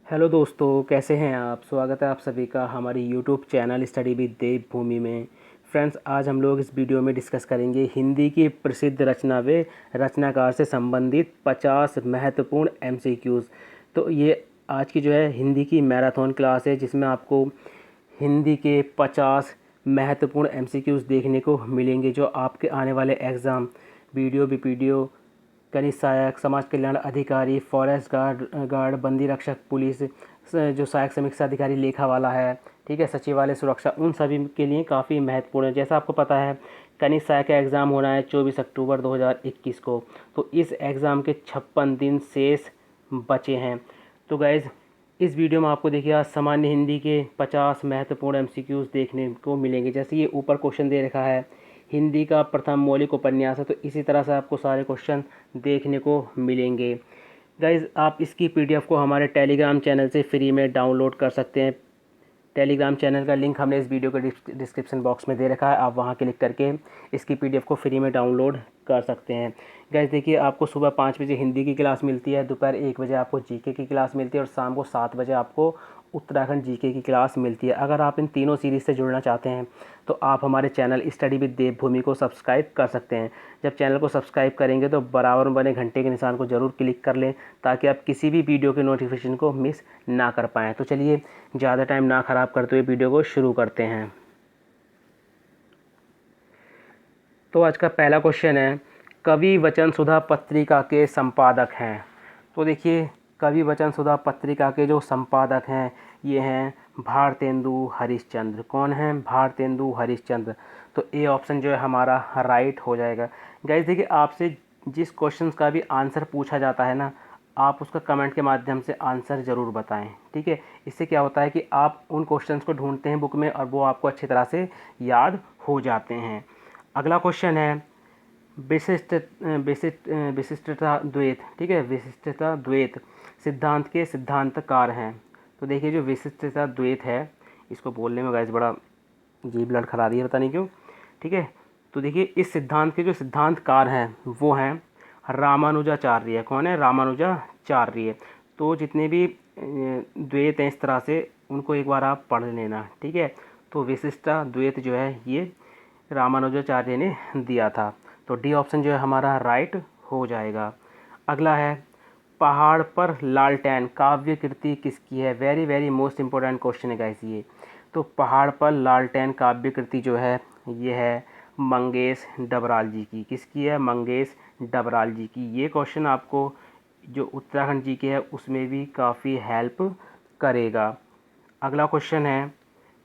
Hello दोस्तों, कैसे हैं आप। स्वागत है आप सभी का हमारी यूट्यूब चैनल स्टडी विद देवभूमि में। फ्रेंड्स, आज हम लोग इस वीडियो में डिस्कस करेंगे हिंदी की प्रसिद्ध रचना व रचनाकार से संबंधित 50 महत्वपूर्ण एमसीक्यूज़। तो ये आज की जो है हिंदी की मैराथन क्लास है, जिसमें आपको हिंदी के 50 महत्वपूर्ण एमसीक्यूज़ देखने को मिलेंगे, जो आपके आने वाले एग्ज़ाम वीडियो बीपीडीओ, खनिज सहायक, समाज कल्याण अधिकारी, फॉरेस्ट गार्ड, बंदी रक्षक पुलिस, जो सहायक समीक्षा अधिकारी लेखा वाला है, ठीक है, सचिवालय सुरक्षा, उन सभी के लिए काफ़ी महत्वपूर्ण है। जैसा आपको पता है, खनिज सहायक का एग्ज़ाम होना है 24 अक्टूबर 2021 को। तो इस एग्ज़ाम के 56 दिन शेष बचे हैं। तो गाइज़, इस वीडियो में आपको देखिए आज सामान्य हिंदी के 50 महत्वपूर्ण एमसीक्यूज़ देखने को मिलेंगे। जैसे ये ऊपर क्वेश्चन दे रखा है, हिंदी का प्रथम मौलिक उपन्यास है, तो इसी तरह से आपको सारे क्वेश्चन देखने को मिलेंगे। गाइज़, आप इसकी पीडीएफ को हमारे टेलीग्राम चैनल से फ्री में डाउनलोड कर सकते हैं। टेलीग्राम चैनल का लिंक हमने इस वीडियो के डिस्क्रिप्शन बॉक्स में दे रखा है, आप वहां क्लिक करके इसकी पीडीएफ को फ्री में डाउनलोड कर सकते हैं। गाइज़ देखिए, आपको सुबह 5 बजे हिंदी की क्लास मिलती है, दोपहर 1 बजे आपको जीके की क्लास मिलती है और शाम को 7 बजे आपको उत्तराखंड जीके की क्लास मिलती है। अगर आप इन तीनों सीरीज़ से जुड़ना चाहते हैं तो आप हमारे चैनल स्टडी विद देवभूमि को सब्सक्राइब कर सकते हैं। जब चैनल को सब्सक्राइब करेंगे तो बराबर बने घंटे के निशान को ज़रूर क्लिक कर लें, ताकि आप किसी भी वीडियो के नोटिफिकेशन को मिस ना कर पाएँ। तो चलिए, ज़्यादा टाइम ना ख़राब करते हुए वीडियो को शुरू करते हैं। तो आज का पहला क्वेश्चन है, कवि वचन सुधा पत्रिका के संपादक हैं। तो देखिए, कवि वचन सुधा पत्रिका के जो संपादक हैं ये हैं भारतेंदु हरिश्चंद्र। कौन हैं? भारतेंदु हरिश्चंद्र। तो ए ऑप्शन जो है हमारा राइट हो जाएगा। गाइस देखिए, आपसे जिस क्वेश्चन का भी आंसर पूछा जाता है ना, आप उसका कमेंट के माध्यम से आंसर ज़रूर बताएं, ठीक है। इससे क्या होता है कि आप उन क्वेश्चंस को ढूंढते हैं बुक में और वो आपको अच्छी तरह से याद हो जाते हैं। अगला क्वेश्चन है, विशिष्टता द्वैत, ठीक है, विशिष्टता द्वैत सिद्धांत के सिद्धांतकार हैं। तो देखिए, जो विशिष्टता द्वैत है, इसको बोलने में गाइस बड़ा जीभ लड़खड़ा रही है, पता नहीं क्यों, ठीक है। तो देखिए, इस सिद्धांत के जो सिद्धांतकार हैं वो हैं रामानुजाचार्य। कौन है? रामानुजाचार्य। तो जितने भी द्वैत हैं इस तरह से, उनको एक बार आप पढ़ लेना, ठीक है। तो विशिष्टता द्वैत जो है ये रामानुजाचार्य ने दिया था। तो डी ऑप्शन जो है हमारा राइट हो जाएगा। अगला है, पहाड़ पर लालटेन काव्य कृति किसकी है? Very very most important question है गाइस ये। तो पहाड़ पर लालटेन काव्य कृति जो है ये है मंगेश डबराल जी की। किसकी है? मंगेश डबराल जी की। ये क्वेश्चन आपको जो उत्तराखंड जी के है उसमें भी काफ़ी हेल्प करेगा। अगला क्वेश्चन है,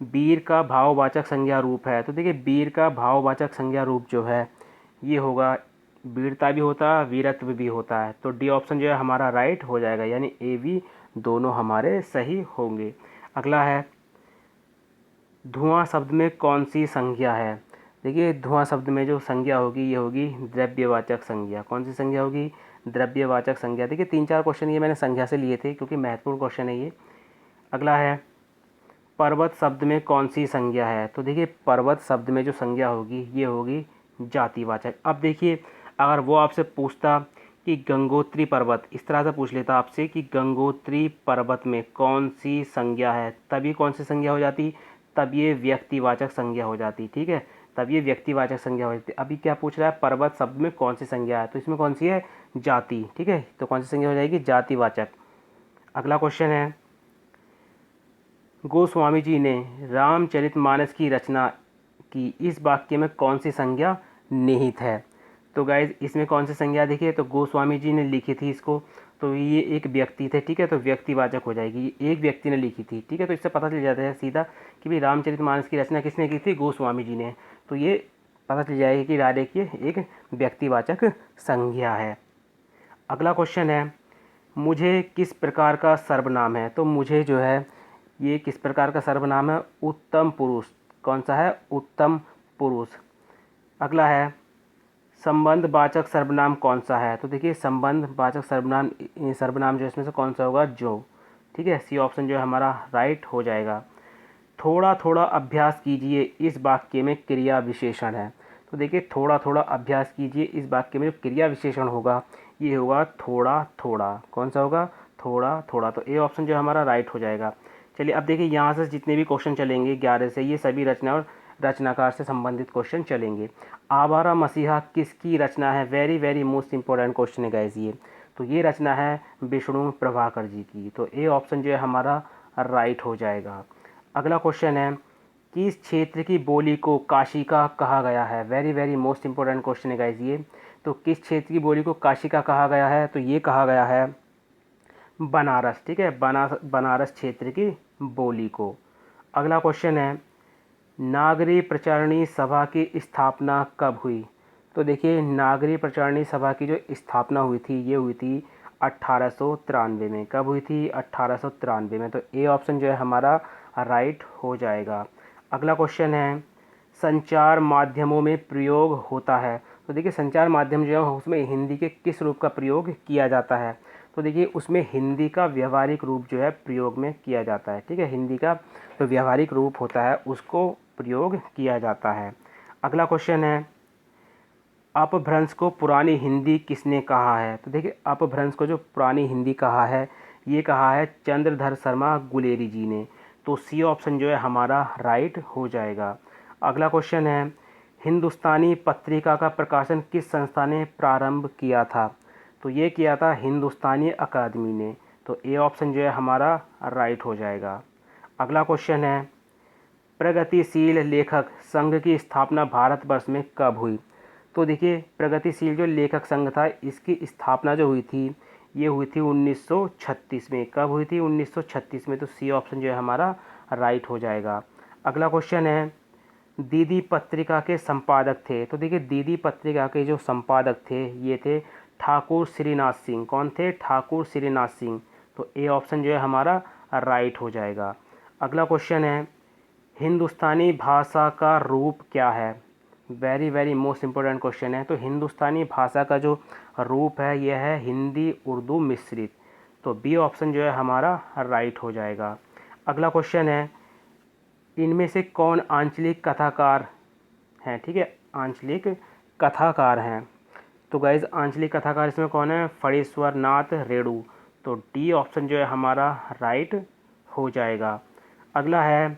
वीर का भाववाचक संज्ञा रूप है। तो देखिए, वीर का भाववाचक संज्ञा रूप जो है ये होगा, वीरता भी होता है, वीरत्व भी होता है। तो डी ऑप्शन जो है हमारा राइट हो जाएगा, यानी ए बी दोनों हमारे सही होंगे। अगला है, धुआं शब्द में कौन सी संज्ञा है? देखिए, धुआं शब्द में जो संज्ञा होगी ये होगी द्रव्यवाचक संज्ञा। कौन सी संज्ञा होगी? द्रव्यवाचक संज्ञा। देखिए, 3-4 क्वेश्चन ये मैंने संज्ञा से लिए थे क्योंकि महत्वपूर्ण क्वेश्चन है ये। अगला है, पर्वत शब्द में कौन सी संज्ञा है? तो देखिए, पर्वत शब्द में जो संज्ञा होगी ये होगी जातिवाचक। अब देखिए, अगर वो आपसे पूछता कि गंगोत्री पर्वत, इस तरह से पूछ लेता आपसे कि गंगोत्री पर्वत में कौन सी संज्ञा है, तभी कौन सी संज्ञा हो जाती? तब ये व्यक्तिवाचक संज्ञा हो जाती, ठीक है, तब ये व्यक्तिवाचक संज्ञा हो जाती। अभी क्या पूछ रहा है? पर्वत शब्द में कौन सी संज्ञा है, तो इसमें कौन सी है? जाति, ठीक है, तो कौन सी संज्ञा हो जाएगी? जातिवाचक। अगला क्वेश्चन है, गोस्वामी जी ने रामचरितमानस की रचना की, इस वाक्य में कौन सी संज्ञा निहित है? तो गाइज, इसमें कौन सी संज्ञा? देखिए, तो गोस्वामी जी ने लिखी थी इसको, तो ये एक व्यक्ति थे, ठीक है, तो व्यक्तिवाचक हो जाएगी, ये एक व्यक्ति ने लिखी थी, ठीक है। तो इससे पता चल जाता है सीधा कि भाई रामचरितमानस की रचना किसने की थी? गोस्वामी जी ने। तो ये पता चल जाएगा कि डायरेक्ट ये एक व्यक्तिवाचक संज्ञा है। अगला क्वेश्चन है, मुझे किस प्रकार का सर्वनाम है? तो मुझे जो है ये किस प्रकार का सर्वनाम है? उत्तम पुरुष। कौन सा है? उत्तम पुरुष। अगला है, संबंधवाचक सर्वनाम कौन सा है? तो देखिए, संबंधवाचक सर्वनाम जो इसमें से कौन सा होगा? जो, ठीक है, सी ऑप्शन जो है हमारा राइट हो जाएगा। थोड़ा थोड़ा अभ्यास कीजिए, इस वाक्य में क्रिया विशेषण है। तो देखिए, थोड़ा थोड़ा अभ्यास कीजिए, इस वाक्य में जो क्रिया विशेषण होगा ये होगा थोड़ा थोड़ा। कौन सा होगा? थोड़ा थोड़ा, तो ए ऑप्शन जो है हमारा राइट हो जाएगा। चलिए अब देखिए यहाँ से जितने भी क्वेश्चन चलेंगे 11 से, ये सभी रचना और रचनाकार से संबंधित क्वेश्चन चलेंगे। आवारा मसीहा किसकी रचना है? Very very most important question है गाइस ये। तो ये रचना है विष्णु प्रभाकर जी की, तो ए ऑप्शन जो है हमारा राइट हो जाएगा। अगला क्वेश्चन है, किस क्षेत्र की बोली को काशिका कहा गया है? Very very most important question है गाइस ये। तो किस क्षेत्र की बोली को काशिका कहा गया है? तो ये कहा गया है बनारस, ठीक है, बनारस क्षेत्र की बोली को। अगला क्वेश्चन है, नागरी प्रचारणी सभा की स्थापना कब हुई? तो देखिए नागरी प्रचारणी सभा की जो स्थापना हुई थी ये हुई थी 1893 में। कब हुई थी? 1893 में। तो ए ऑप्शन जो है हमारा राइट हो जाएगा। अगला क्वेश्चन है, संचार माध्यमों में प्रयोग होता है। तो देखिए संचार माध्यम जो है उसमें हिंदी के किस रूप का प्रयोग किया जाता है? तो देखिए उसमें हिंदी का व्यवहारिक रूप जो है प्रयोग में किया जाता है, ठीक है, हिंदी का जो व्यवहारिक रूप होता है उसको प्रयोग किया जाता है। अगला क्वेश्चन है, अपभ्रंश को पुरानी हिंदी किसने कहा है? तो देखिए अपभ्रंश को जो पुरानी हिंदी कहा है ये कहा है चंद्रधर शर्मा गुलेरी जी ने। तो सी ऑप्शन जो है हमारा राइट हो जाएगा। अगला क्वेश्चन है, हिंदुस्तानी पत्रिका का प्रकाशन किस संस्था ने प्रारंभ किया था? तो ये किया था हिंदुस्तानी अकादमी ने। तो ए ऑप्शन जो है हमारा राइट हो जाएगा। अगला क्वेश्चन है, प्रगतिशील लेखक संघ की स्थापना भारतवर्ष में कब हुई? तो देखिए प्रगतिशील जो लेखक संघ था इसकी स्थापना जो हुई थी ये हुई थी 1936 में। कब हुई थी? 1936 में। तो सी ऑप्शन जो है हमारा राइट हो जाएगा। अगला क्वेश्चन है, दीदी पत्रिका के संपादक थे। तो देखिए दीदी पत्रिका के जो संपादक थे ये थे ठाकुर श्रीनाथ सिंह। कौन थे? ठाकुर श्रीनाथ सिंह। तो ए ऑप्शन जो है हमारा राइट हो जाएगा। अगला क्वेश्चन है, हिंदुस्तानी भाषा का रूप क्या है? Very very most important question है। तो हिंदुस्तानी भाषा का जो रूप है यह है हिंदी उर्दू मिश्रित। तो बी ऑप्शन जो है हमारा राइट हो जाएगा। अगला क्वेश्चन है, इनमें से कौन आंचलिक कथाकार हैं? ठीक है, आंचलिक कथाकार हैं। तो गाइज आंचलिक कथाकार इसमें कौन है? फणीश्वर नाथ रेणु। तो डी ऑप्शन जो है हमारा राइट हो जाएगा। अगला है,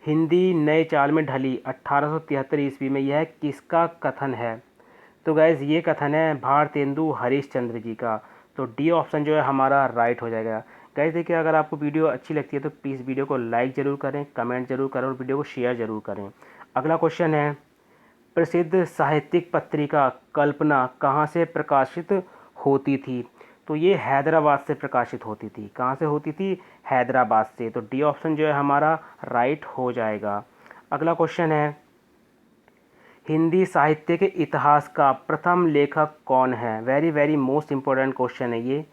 हिंदी नए चाल में ढली 1873 ईस्वी में, यह किसका कथन है? तो गाइज ये कथन है भारतेंदु हरीशचंद्र जी का। तो डी ऑप्शन जो है हमारा राइट हो जाएगा। गाइज देखिए अगर आपको वीडियो अच्छी लगती है तो प्लीज़ वीडियो को लाइक ज़रूर करें, कमेंट जरूर करें और वीडियो को शेयर ज़रूर करें। अगला क्वेश्चन है, प्रसिद्ध साहित्यिक पत्रिका कल्पना कहाँ से प्रकाशित होती थी? तो ये हैदराबाद से प्रकाशित होती थी। कहाँ से होती थी? हैदराबाद से। तो डी ऑप्शन जो है हमारा राइट हो जाएगा। अगला क्वेश्चन है, हिंदी साहित्य के इतिहास का प्रथम लेखक कौन है? Very very most important question है ये।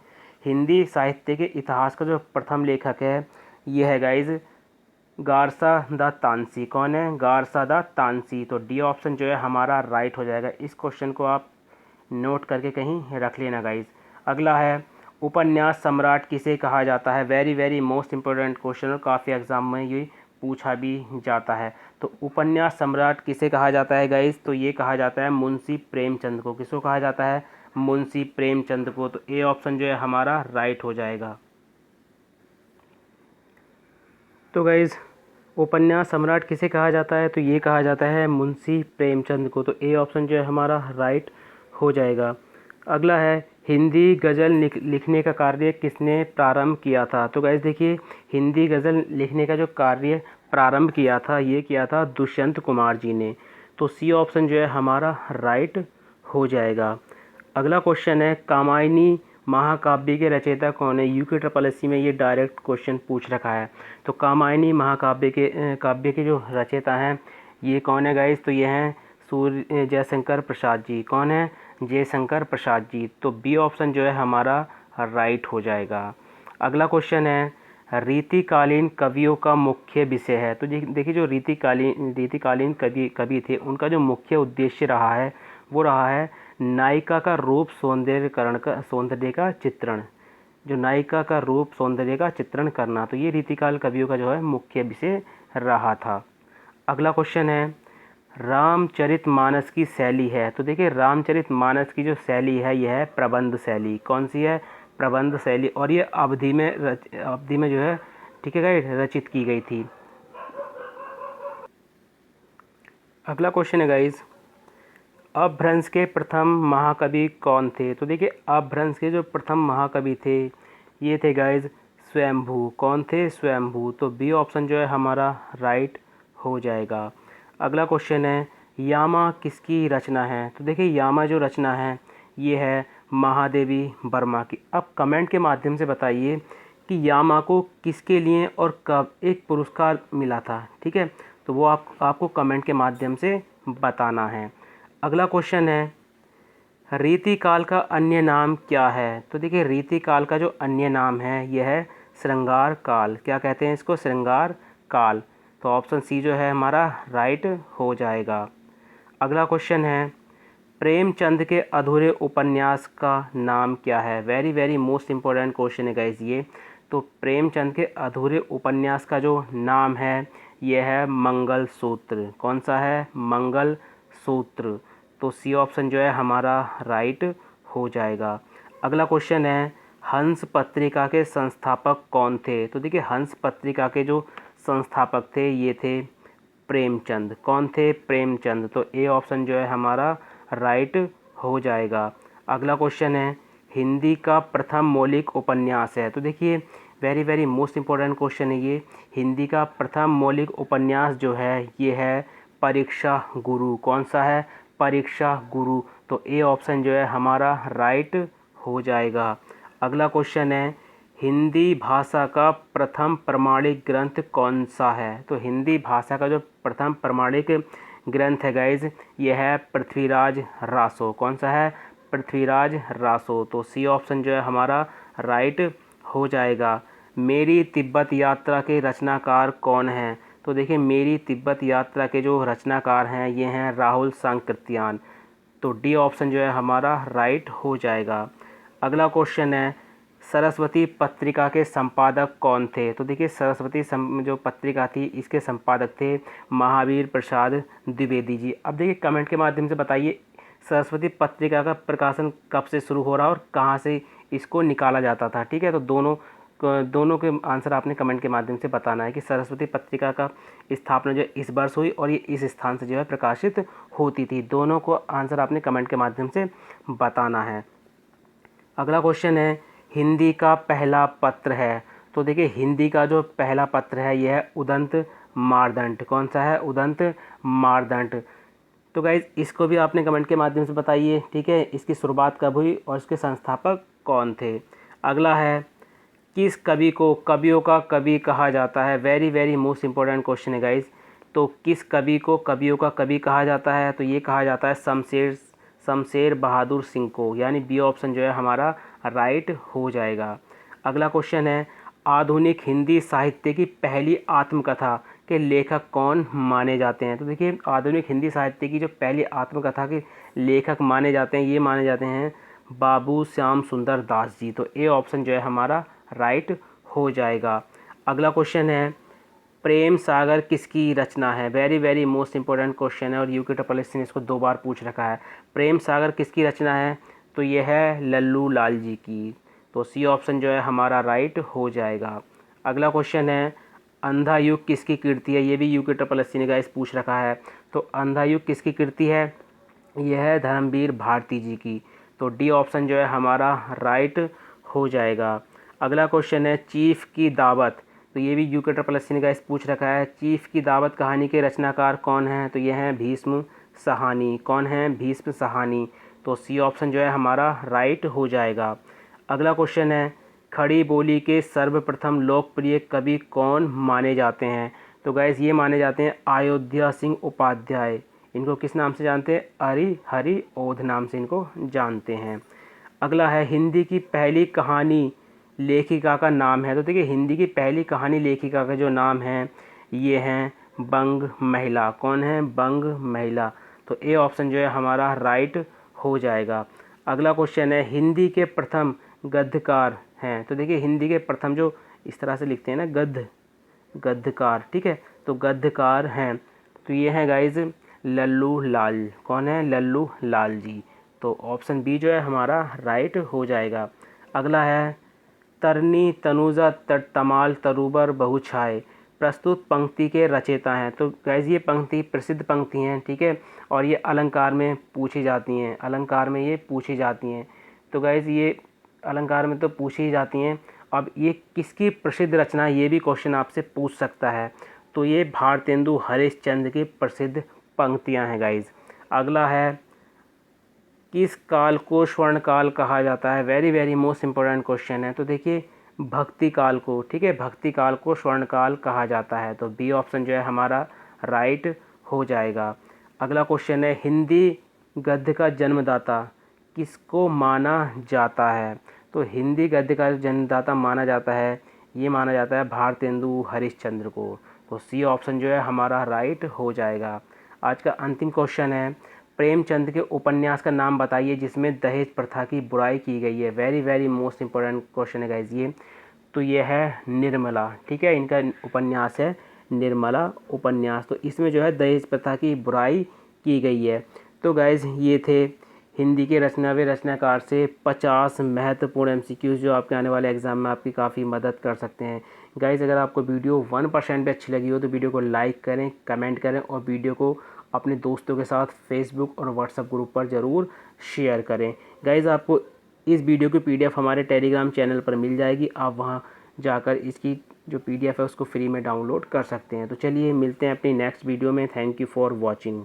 हिंदी साहित्य के इतिहास का जो प्रथम लेखक है ये है गाइज गारसा द तानसी। कौन है? गारसा द तानसी। तो डी ऑप्शन जो है हमारा राइट हो जाएगा। इस क्वेश्चन को आप नोट करके कहीं रख लेना गाइज। अगला है, उपन्यास सम्राट किसे कहा जाता है? Very very most important question और काफ़ी एग्जाम में ये पूछा भी जाता है। तो उपन्यास सम्राट किसे कहा जाता है गाइज? तो ये कहा जाता है मुंशी प्रेमचंद को। किसको कहा जाता है? मुंशी प्रेमचंद को। तो ए ऑप्शन जो है हमारा राइट हो जाएगा। तो गाइज़ उपन्यास सम्राट किसे कहा जाता है? तो ये कहा जाता है मुंशी प्रेमचंद को। तो ए ऑप्शन जो है हमारा राइट हो जाएगा। अगला है, हिंदी गज़ल लिखने का कार्य किसने प्रारंभ किया था? तो गाइज़ देखिए हिंदी गज़ल लिखने का जो कार्य प्रारंभ किया था ये किया था दुष्यंत कुमार जी ने। तो सी ऑप्शन जो है हमारा राइट हो जाएगा। अगला क्वेश्चन है, कामायनी महाकाव्य के रचयिता कौन है? UKSSC में ये डायरेक्ट क्वेश्चन पूछ रखा है। तो कामायनी महाकाव्य के जो रचयिता हैं ये कौन है गाइस? तो ये हैं सूर्य जयशंकर प्रसाद जी। कौन है? जयशंकर प्रसाद जी। तो बी ऑप्शन जो है हमारा राइट हो जाएगा। अगला क्वेश्चन है, रीतिकालीन कवियों का मुख्य विषय है। तो देखिए जो रीतिकालीन कवि थे उनका जो मुख्य उद्देश्य रहा है वो रहा है नायिका का रूप सौंदर्य का चित्रण। जो नायिका का रूप सौंदर्य का चित्रण करना, तो ये रीतिकाल कवियों का जो है मुख्य विषय रहा था। अगला क्वेश्चन है, रामचरितमानस की शैली है। तो देखिए रामचरितमानस की जो शैली है यह है प्रबंध शैली। कौन सी है? प्रबंध शैली, और ये अवधि में जो है, ठीक है गाइस, रचित की गई थी। अगला क्वेश्चन है गाइस, अपभ्रंश के प्रथम महाकवि कौन थे? तो देखिए अपभ्रंश के जो प्रथम महाकवि थे ये थे गाइस स्वयंभू। कौन थे? स्वयंभू। तो बी ऑप्शन जो है हमारा राइट हो जाएगा। अगला क्वेश्चन है, यामा किसकी रचना है? तो देखिए यामा जो रचना है ये है महादेवी वर्मा की। अब कमेंट के माध्यम से बताइए कि यामा को किसके लिए और कब एक पुरस्कार मिला था, ठीक है, तो वो आपको कमेंट के माध्यम से बताना है। अगला क्वेश्चन है, रीतिकाल का अन्य नाम क्या है? तो देखिए रीतिकाल का जो अन्य नाम है यह है श्रृंगार काल। क्या कहते हैं इसको? श्रृंगार काल। तो ऑप्शन सी जो है हमारा राइट हो जाएगा। अगला क्वेश्चन है, प्रेमचंद के अधूरे उपन्यास का नाम क्या है? Very very most important question है गाइस ये। तो प्रेमचंद के अधूरे उपन्यास का जो नाम है यह है मंगल सूत्र। कौन सा है? मंगल सूत्र। तो सी ऑप्शन जो है हमारा राइट हो जाएगा। अगला क्वेश्चन है, हंस पत्रिका के संस्थापक कौन थे? तो देखिए हंस पत्रिका के जो संस्थापक थे ये थे प्रेमचंद। कौन थे? प्रेमचंद। तो ए ऑप्शन जो है हमारा राइट हो जाएगा। अगला क्वेश्चन है, हिंदी का प्रथम मौलिक उपन्यास है। तो देखिए very very most important question है ये। हिंदी का प्रथम मौलिक उपन्यास जो है ये है परीक्षा गुरु। कौन सा है? परीक्षा गुरु। तो ए ऑप्शन जो है हमारा राइट हो जाएगा। अगला क्वेश्चन है, हिंदी भाषा का प्रथम प्रमाणिक ग्रंथ कौन सा है? तो हिंदी भाषा का जो प्रथम प्रमाणिक ग्रंथ है गाइज ये है पृथ्वीराज रासो। कौन सा है? पृथ्वीराज रासो। तो सी ऑप्शन जो है हमारा राइट हो जाएगा। मेरी तिब्बत यात्रा के रचनाकार कौन हैं? तो देखिए मेरी तिब्बत यात्रा के जो रचनाकार हैं ये हैं राहुल सांकृत्यायन। तो डी ऑप्शन जो है हमारा राइट हो जाएगा। अगला क्वेश्चन है, सरस्वती पत्रिका के संपादक कौन थे? तो देखिए सरस्वती जो पत्रिका थी इसके संपादक थे महावीर प्रसाद द्विवेदी जी। अब देखिए कमेंट के माध्यम से बताइए सरस्वती पत्रिका का प्रकाशन कब से शुरू हो रहा और कहाँ से इसको निकाला जाता था, ठीक है। तो दोनों के आंसर आपने कमेंट के माध्यम से बताना है कि सरस्वती पत्रिका का स्थापना जो इस वर्ष हुई और ये इस स्थान से जो है प्रकाशित होती थी। दोनों को आंसर आपने कमेंट के माध्यम से बताना है। अगला क्वेश्चन है, हिंदी का पहला पत्र है। तो देखिए हिंदी का जो पहला पत्र है यह है उदंत मार्दंड। कौन सा है? उदंत मार्दंड। तो गाइज इसको भी आपने कमेंट के माध्यम से बताइए, ठीक है, इसकी शुरुआत कब हुई और इसके संस्थापक कौन थे। अगला है, किस कवि को कवियों का कवि कहा जाता है? Very very most important question है गाइज। तो किस कवि को कवियों का कवि कहा जाता है? तो ये कहा जाता है शमशेर बहादुर सिंह को, यानी बी ऑप्शन जो है हमारा राइट हो जाएगा। अगला क्वेश्चन है, आधुनिक हिंदी साहित्य की पहली आत्मकथा के लेखक कौन माने जाते हैं? तो देखिए आधुनिक हिंदी साहित्य की जो पहली आत्मकथा के लेखक माने जाते हैं ये माने जाते हैं बाबू श्याम सुंदर दास जी। तो ए ऑप्शन जो है हमारा राइट हो जाएगा। अगला क्वेश्चन है, प्रेम सागर किसकी रचना है? Very very most important question है और यूके ट्रिपल ने इसको 2 बार पूछ रखा है। प्रेम सागर किसकी रचना है? तो ये है लल्लू लाल जी की। तो सी ऑप्शन जो है हमारा राइट हो जाएगा। अगला क्वेश्चन है, अंधा युग किसकी कृति है? ये भी यूके ट्रिपल ने गाइस पूछ रखा है। तो अंधा युग किसकी कृति है? यह है धर्मवीर भारती जी की। तो डी ऑप्शन जो है हमारा राइट हो जाएगा। अगला क्वेश्चन है, चीफ की दावत। तो ये भी यूके ट्रिपल ने गाइस पूछ रखा है। चीफ की दावत कहानी के रचनाकार कौन हैं? तो ये हैं भीष्म साहनी। कौन हैं? भीष्म साहनी। तो सी ऑप्शन जो है हमारा राइट हो जाएगा। अगला क्वेश्चन है, खड़ी बोली के सर्वप्रथम लोकप्रिय कवि कौन माने जाते हैं? तो गाइस ये माने जाते हैं अयोध्या सिंह उपाध्याय। इनको किस नाम से जानते हैं? हरि ओध नाम से इनको जानते हैं। अगला है, हिंदी की पहली कहानी लेखिका का नाम है। तो देखिए हिंदी की पहली कहानी लेखिका का जो नाम है ये हैं बंग महिला। कौन है? बंग महिला। तो ए ऑप्शन जो है हमारा राइट हो जाएगा। अगला क्वेश्चन है, हिंदी के प्रथम गद्यकार हैं। तो देखिए हिंदी के प्रथम जो इस तरह से लिखते हैं ना गद्यकार, ठीक है, तो गद्यकार हैं तो ये हैं गाइज लल्लू लाल। कौन है? लल्लू लाल जी। तो ऑप्शन बी जो है हमारा राइट हो जाएगा। अगला है तरनी तनुजा तमाल तरुबर बहुछाए, प्रस्तुत पंक्ति के रचयिता हैं। तो गाइस ये पंक्ति प्रसिद्ध पंक्ति हैं, ठीक है, और ये अलंकार में पूछी जाती हैं, अलंकार में ये पूछी जाती हैं। तो गाइस ये अलंकार में तो पूछी ही जाती हैं। अब ये किसकी प्रसिद्ध रचना है, ये भी क्वेश्चन आपसे पूछ सकता है। तो ये भारतेंदु हरिश्चंद्र की प्रसिद्ध पंक्तियां हैं गाइस। अगला है किस काल को स्वर्ण काल कहा जाता है, very very most important question है। तो देखिए भक्ति काल को, ठीक है, भक्ति काल को स्वर्ण काल कहा जाता है। तो बी ऑप्शन जो है हमारा राइट हो जाएगा। अगला क्वेश्चन है हिंदी गद्य का जन्मदाता किसको माना जाता है। तो हिंदी गद्य का जन्मदाता माना जाता है, ये माना जाता है भारतेंदु हरिश्चंद्र को। तो सी ऑप्शन जो है हमारा राइट हो जाएगा। आज का अंतिम क्वेश्चन है प्रेमचंद के उपन्यास का नाम बताइए जिसमें दहेज प्रथा की बुराई की गई है। Very very most important question है गाइज ये। तो ये है निर्मला, ठीक है, इनका उपन्यास है निर्मला उपन्यास। तो इसमें जो है दहेज प्रथा की बुराई की गई है। तो गाइज ये थे हिंदी के रचनावे रचनाकार से 50 महत्वपूर्ण एमसीक्यूज़ जो आपके आने वाले एग्जाम में आपकी काफ़ी मदद कर सकते हैं। गाइज अगर आपको वीडियो 1% भी अच्छी लगी हो तो वीडियो को लाइक करें, कमेंट करें और वीडियो को अपने दोस्तों के साथ फेसबुक और व्हाट्सएप ग्रुप पर ज़रूर शेयर करें। गाइज़ आपको इस वीडियो की पीडीएफ हमारे टेलीग्राम चैनल पर मिल जाएगी, आप वहां जाकर इसकी जो पीडीएफ है उसको फ्री में डाउनलोड कर सकते हैं। तो चलिए मिलते हैं अपनी नेक्स्ट वीडियो में। Thank you for watching.